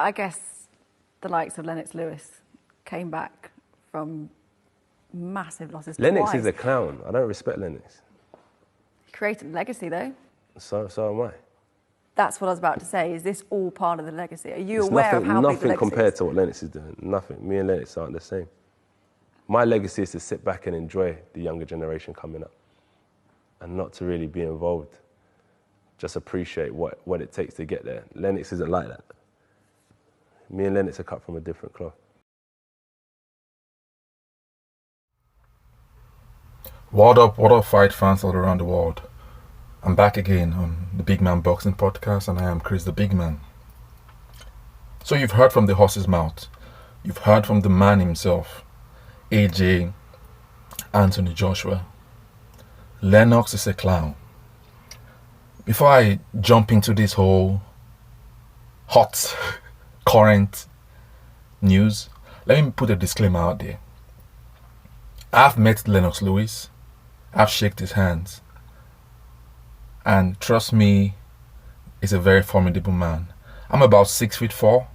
I guess the likes of Lennox Lewis came back from massive losses Lennox twice. is a clown. I don't respect Lennox. He created a legacy, though. So am I. That's what I was about to say. Is this all part of the legacy? Are you It's aware of how big the nothing legacy compared is? to what Lennox is doing. Nothing. Me and Lennox aren't the same. My legacy is to sit back and enjoy the younger generation coming up and not to really be involved. Just appreciate what it takes to get there. Lennox isn't like that. Me and Lennox are cut from a different cloth. What up, fight fans all around the world? I'm back again on the Big Man Boxing Podcast, and I am Chris the Big Man. So you've heard from the horse's mouth. You've heard from the man himself, AJ Anthony Joshua. Lennox is a clown. Before I jump into this whole hot current news, let me put a disclaimer out there. I've met Lennox Lewis. I've shaken his hands. And trust me, he's a very formidable man. I'm about 6'4",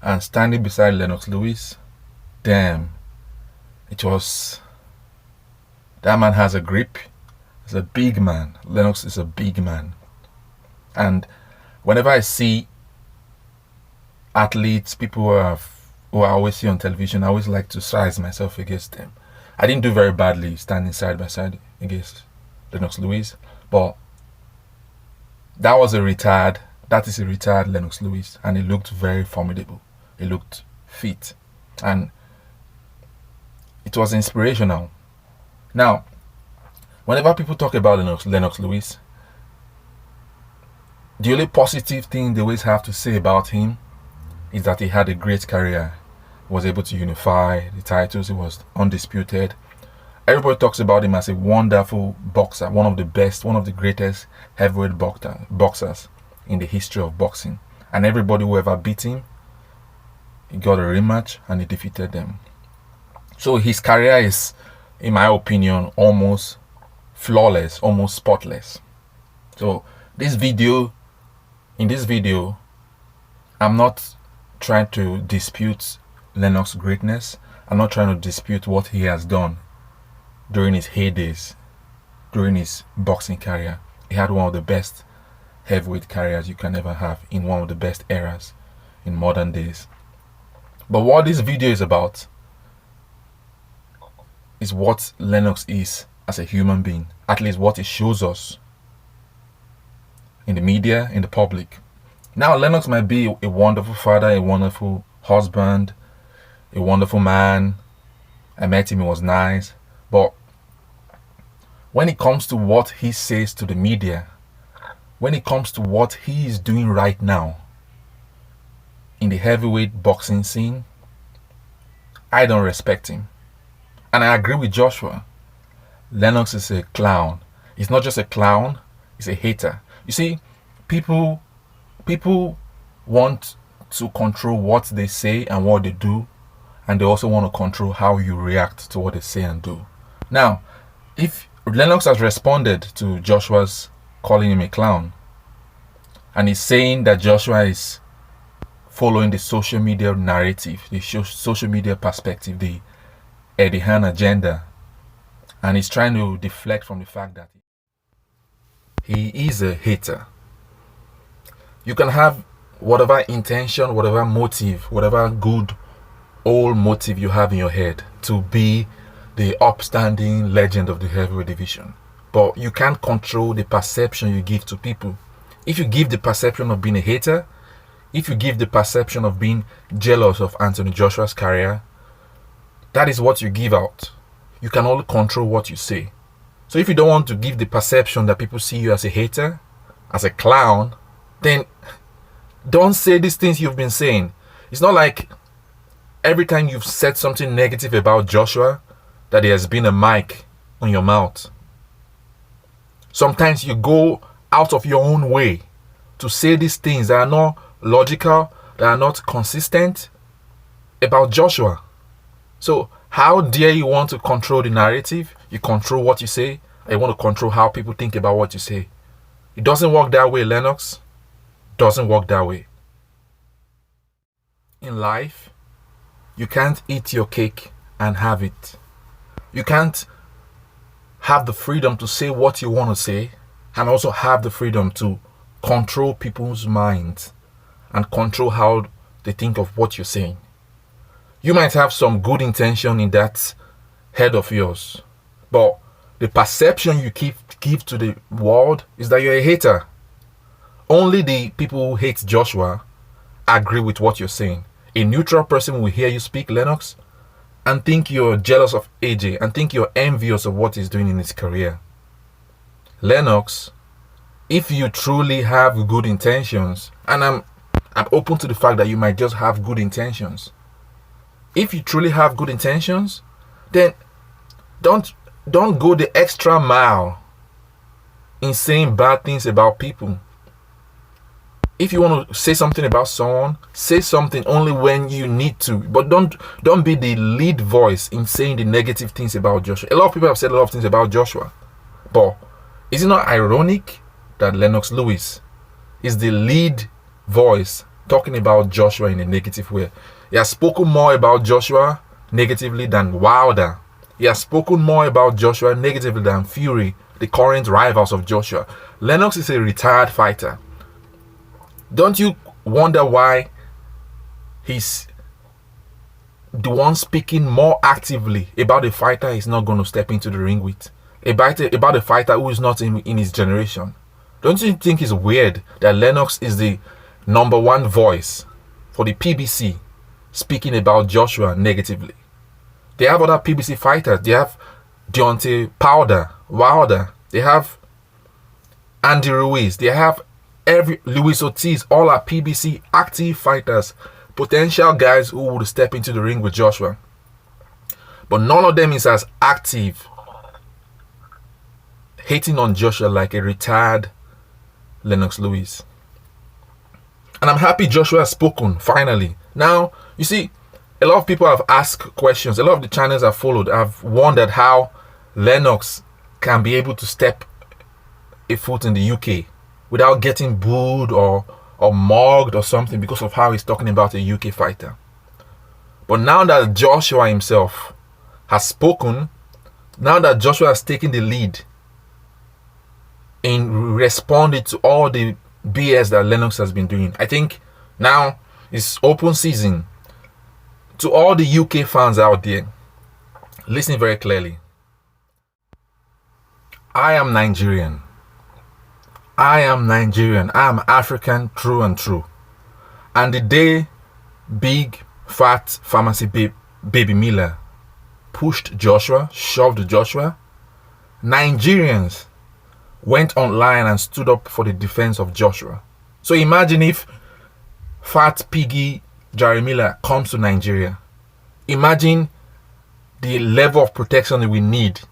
and standing beside Lennox Lewis, damn, that man has a grip. He's a big man. Lennox is a big man. And whenever I see athletes, people who I always see on television, I always like to size myself against them. I didn't do very badly standing side by side against Lennox Lewis, but that is a retired Lennox Lewis, and he looked very formidable. He looked fit, and it was inspirational. Now, whenever people talk about Lennox Lewis, the only positive thing they always have to say about him is that he had a great career. He was able to unify the titles. He was undisputed. Everybody talks about him as a wonderful boxer, one of the best, one of the greatest heavyweight boxers in the history of boxing. And everybody who ever beat him, he got a rematch and he defeated them. So his career is, in my opinion, almost flawless, almost spotless. So in this video, I'm not trying to dispute Lennox's greatness. I'm not trying to dispute what he has done during his heydays, during his boxing career. He had one of the best heavyweight careers you can ever have in one of the best eras in modern days. But what this video is about is what Lennox is as a human being, at least what it shows us in the media, in the public. Now, Lennox might be a wonderful father, a wonderful husband, a wonderful man. I met him, he was nice. But when it comes to what he says to the media, when it comes to what he is doing right now in the heavyweight boxing scene, I don't respect him. And I agree with Joshua. Lennox is a clown. He's not just a clown, he's a hater. You see, people want to control what they say and what they do, and they also want to control how you react to what they say and do. Now, if Lennox has responded to Joshua's calling him a clown, and he's saying that Joshua is following the social media narrative, the social media perspective, the Eddie Hearn agenda, and he's trying to deflect from the fact that he is a hater. You can have whatever intention, whatever motive, whatever good old motive you have in your head to be the upstanding legend of the heavyweight division, but you can't control the perception you give to people. If you give the perception of being a hater, if you give the perception of being jealous of Anthony Joshua's career, that is what you give out. You can only control what you say. So if you don't want to give the perception that people see you as a hater, as a clown, then don't say these things you've been saying. It's not like every time you've said something negative about Joshua, that there has been a mic on your mouth. Sometimes you go out of your own way to say these things that are not logical, that are not consistent about Joshua. So how dare you want to control the narrative? You control what you say, and you want to control how people think about what you say. It doesn't work that way, Lennox. Doesn't work that way. in life, you can't eat your cake and have it. You can't have the freedom to say what you want to say and also have the freedom to control people's minds and control how they think of what you're saying. You might have some good intention in that head of yours, but the perception you give to the world is that you're a hater. Only the people who hate Joshua agree with what you're saying. A neutral person will hear you speak, Lennox, and think you're jealous of AJ and think you're envious of what he's doing in his career. Lennox, if you truly have good intentions, and I'm open to the fact that you might just have good intentions. If you truly have good intentions, then don't go the extra mile in saying bad things about people. If you want to say something about someone, say something only when you need to, but don't be the lead voice in saying the negative things about Joshua. A lot of people have said a lot of things about Joshua, but is it not ironic that Lennox Lewis is the lead voice talking about Joshua in a negative way? He has spoken more about Joshua negatively than Wilder. He has spoken more about Joshua negatively than Fury, the current rivals of Joshua. Lennox is a retired fighter. Don't you wonder why he's the one speaking more actively about a fighter he's not going to step into the ring with? About a fighter who is not in his generation? Don't you think it's weird that Lennox is the number one voice for the PBC speaking about Joshua negatively? They have other PBC fighters. They have Deontay Wilder. They have Andy Ruiz. They have Luis Ortiz. All are PBC active fighters, potential guys who would step into the ring with Joshua. But none of them is as active, hating on Joshua like a retired Lennox Lewis. And I'm happy Joshua has spoken finally. Now, you see, a lot of people have asked questions. A lot of the channels I've followed have wondered how Lennox can be able to step a foot in the UK without getting booed or mugged or something because of how he's talking about a UK fighter. But now that Joshua himself has spoken, now that Joshua has taken the lead in responding to all the BS that Lennox has been doing, I think now it's open season. To all the UK fans out there, listen very clearly. I am Nigerian. I am African true and true. And the day big fat pharmacy baby Miller pushed Joshua, shoved Joshua, Nigerians went online and stood up for the defense of Joshua. So imagine if fat piggy Jerry Miller comes to Nigeria. Imagine the level of protection that we need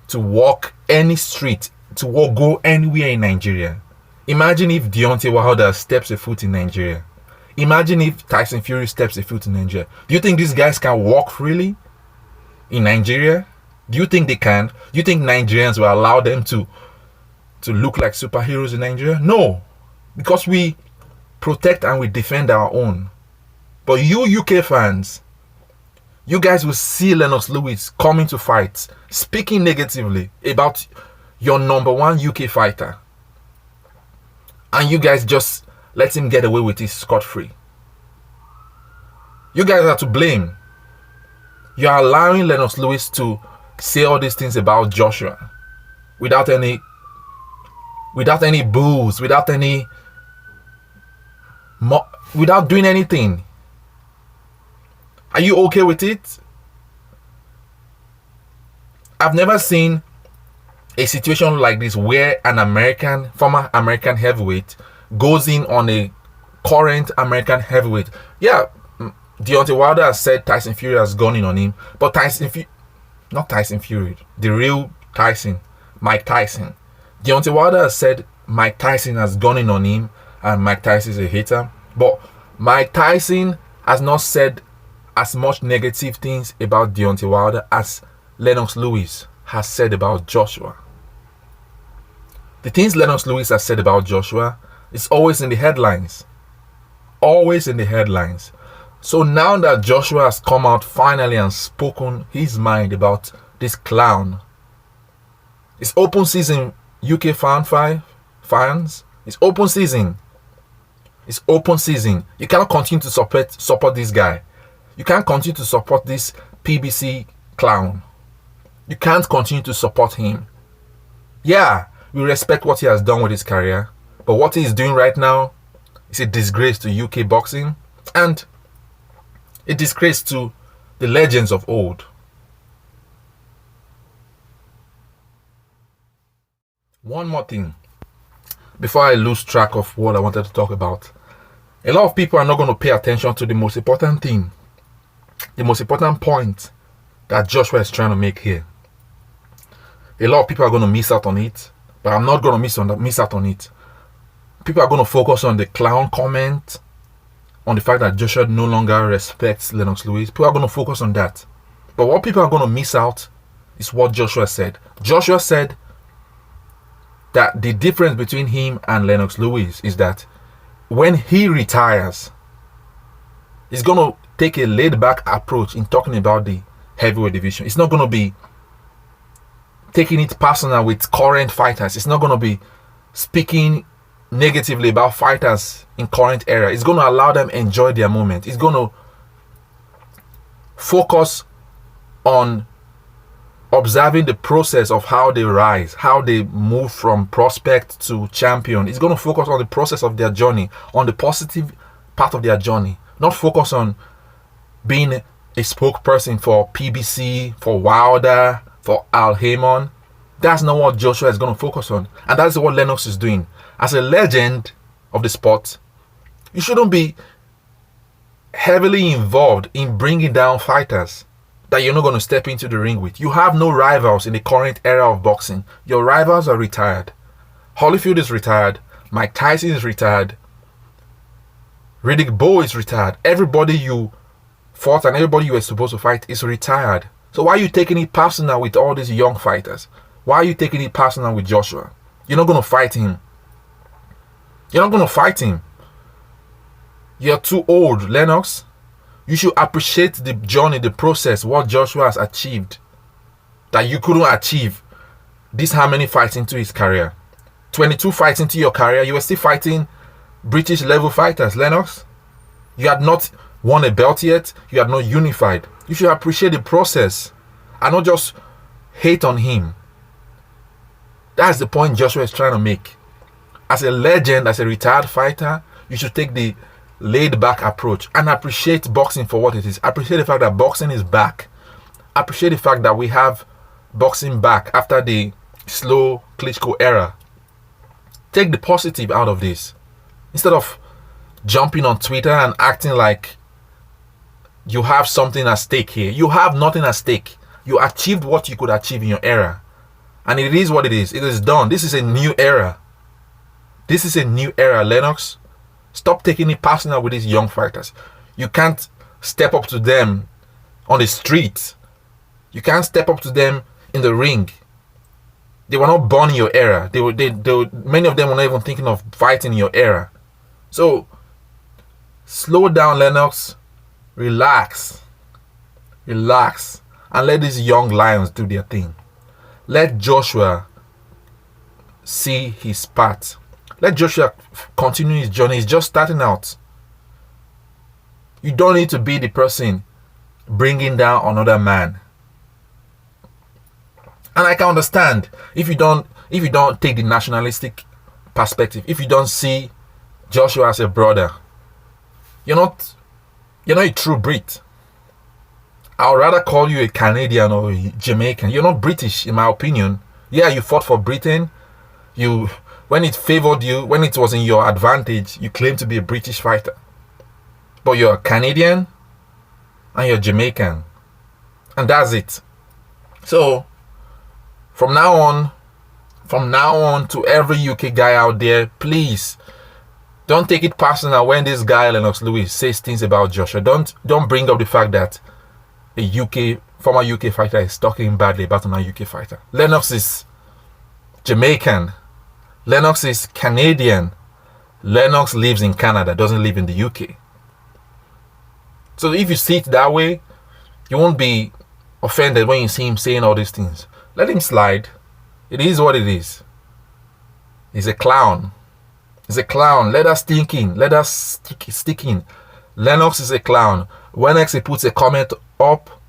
to walk any street, to go anywhere in Nigeria. Imagine if Deontay Wilder steps a foot in Nigeria. Imagine if Tyson Fury steps a foot in Nigeria. Do you think these guys can walk freely in Nigeria? Do you think they can? Do you think Nigerians will allow them to look like superheroes in Nigeria? No, because we protect and we defend our own. But you UK fans, you guys will see Lennox Lewis coming to fights, speaking negatively about your number one UK fighter. And you guys just let him get away with it scot-free. You guys are to blame. You are allowing Lennox Lewis to say all these things about Joshua without any boos, without doing anything. Are you okay with it? I've never seen a situation like this where an former American heavyweight goes in on a current American heavyweight. Yeah, Deontay Wilder has said Tyson Fury has gone in on him, but not Tyson Fury, the real Tyson, Mike Tyson. Deontay Wilder has said Mike Tyson has gone in on him and Mike Tyson is a hater, but Mike Tyson has not said as much negative things about Deontay Wilder as Lennox Lewis has said about Joshua. The things Lennox Lewis has said about Joshua is always in the headlines. Always in the headlines. So now that Joshua has come out finally and spoken his mind about this clown, it's open season, UK fans. It's open season. It's open season. You cannot continue to support this guy. You can't continue to support this PBC clown. You can't continue to support him. Yeah, we respect what he has done with his career, but what he is doing right now is a disgrace to UK boxing and a disgrace to the legends of old. One more thing before I lose track of what I wanted to talk about. A lot of people are not going to pay attention to the most important thing, the most important point that Joshua is trying to make here. A lot of people are going to miss out on it, but I'm not going to miss out on it. People are going to focus on the clown comment, on the fact that Joshua no longer respects Lennox Lewis. People are going to focus on that. But what people are going to miss out is what Joshua said. Joshua said that the difference between him and Lennox Lewis is that when he retires, he's going to take a laid-back approach in talking about the heavyweight division. It's not going to be taking it personal with current fighters. It's not going to be speaking negatively about fighters in current era. It's going to allow them enjoy their moment. It's going to focus on observing the process of how they rise, how they move from prospect to champion. It's going to focus on the process of their journey, on the positive part of their journey, not focus on being a spokesperson for PBC, for Wilder, for Al Haymon. That's not what Joshua is going to focus on. And that's what Lennox is doing. As a legend of the sport, you shouldn't be heavily involved in bringing down fighters that you're not going to step into the ring with. You have no rivals in the current era of boxing. Your rivals are retired. Holyfield is retired. Mike Tyson is retired. Riddick Bowe is retired. Everybody you fought and everybody you were supposed to fight is retired. So why are you taking it personal with all these young fighters? Why are you taking it personal with Joshua? You're not going to fight him. You're not going to fight him. You're too old, Lennox. You should appreciate the journey, the process, what Joshua has achieved that you couldn't achieve this how many fights into his career. 22 fights into your career, you were still fighting British level fighters, Lennox. You had not won a belt yet. You had not unified. You should appreciate the process and not just hate on him. That's the point Joshua is trying to make. As a legend, as a retired fighter, you should take the laid-back approach and appreciate boxing for what it is. Appreciate the fact that boxing is back. Appreciate the fact that we have boxing back after the slow Klitschko era. Take the positive out of this. Instead of jumping on Twitter and acting like you have something at stake here. You have nothing at stake. You achieved what you could achieve in your era. And it is what it is. It is done. This is a new era. This is a new era, Lennox. Stop taking it personal with these young fighters. You can't step up to them on the street. You can't step up to them in the ring. They were not born in your era. Many of them were not even thinking of fighting in your era. So, slow down, Lennox. Relax. Relax. And let these young lions do their thing. Let Joshua see his path. Let Joshua continue his journey. He's just starting out. You don't need to be the person bringing down another man. And I can understand if you don't take the nationalistic perspective, if you don't see Joshua as a brother, you're not a true Brit. I would rather call you a Canadian or a Jamaican. You're not British, in my opinion. Yeah, you fought for Britain. When it favored you, when it was in your advantage, you claim to be a British fighter. But you're a Canadian and you're Jamaican. And that's it. So, from now on to every UK guy out there, please, don't take it personal when this guy, Lennox Lewis, says things about Joshua. Don't bring up the fact that a former UK fighter is talking badly about another UK fighter. Lennox is Jamaican. Lennox is Canadian. Lennox lives in Canada, doesn't live in the UK. So So if you see it that way, you won't be offended when you see him saying all these things. Let him slide. It is what it is. He's a clown. He's a clown. Let us think in. Let us stick in. Lennox is a clown. When he puts a comment up,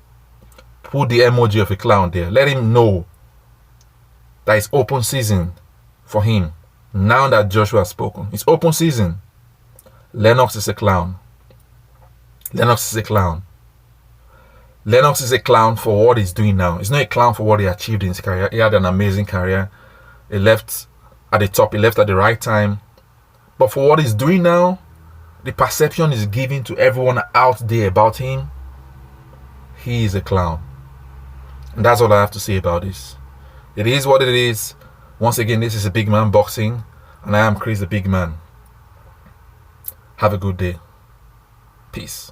put the emoji of a clown there. Let him know that it's open season for him. Now that Joshua has spoken, it's open season. Lennox is a clown. Lennox is a clown. Lennox is a clown for what he's doing now. He's not a clown for what he achieved in his career. He had an amazing career. He left at the top. He left at the right time. But for what he's doing now, the perception is given to everyone out there about him. He is a clown. And that's all I have to say about this. It is what it is. Once again, this is a Big Man Boxing. And I am Chris the Big Man. Have a good day. Peace.